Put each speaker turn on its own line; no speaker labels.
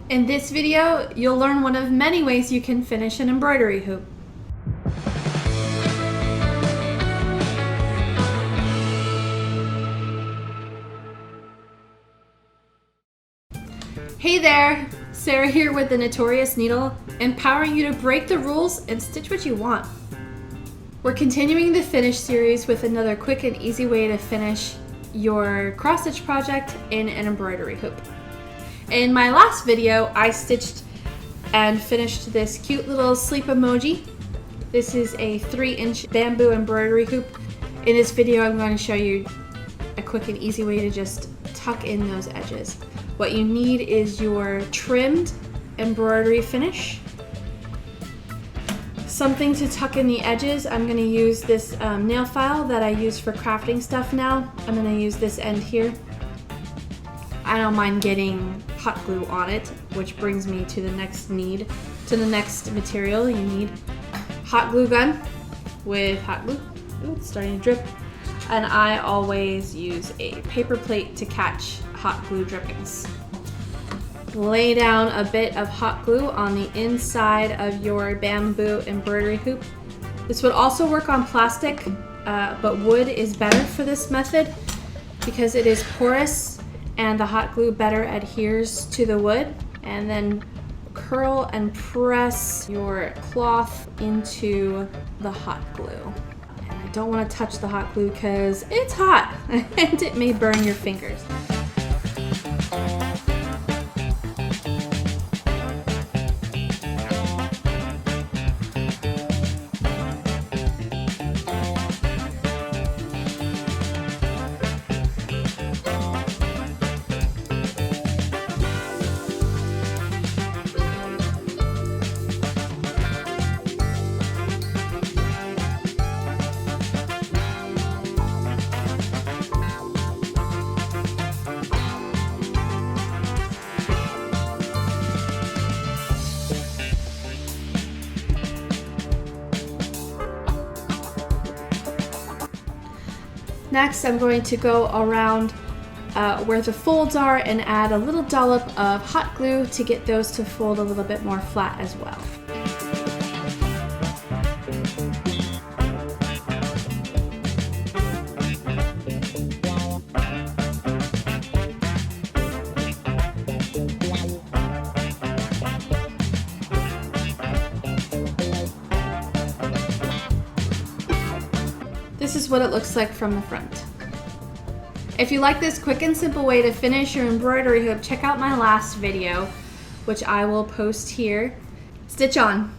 In this video, you'll learn one of many ways you can finish an embroidery hoop. Hey there, Sarah here with the Notorious needle, empowering you to break the rules and stitch what you want. We're continuing the finish series with another quick and easy way to finish your cross-stitch project in an embroidery hoop. In my last video, I stitched and finished this cute little sleep emoji. This is a 3-inch bamboo embroidery hoop. In this video, I'm going to show you a quick and easy way to just tuck in those edges. What you need is your trimmed embroidery finish, something to tuck in the edges. I'm going to use this nail file that I use for crafting stuff now. I'm going to use this end here. I don't mind getting hot glue on it, which brings me to the next material. You need hot glue gun with hot glue. Ooh, it's starting to drip. And I always use a paper plate to catch hot glue drippings. Lay down a bit of hot glue on the inside of your bamboo embroidery hoop. This would also work on plastic, but wood is better for this method because it is porous and the hot glue better adheres to the wood. And then curl and press your cloth into the hot glue. And I don't want to touch the hot glue because it's hot and it may burn your fingers. Next, I'm going to go around where the folds are and add a little dollop of hot glue to get those to fold a little bit more flat as well. This is what it looks like from the front. If you like this quick and simple way to finish your embroidery hoop, check out my last video, which I will post here. Stitch on!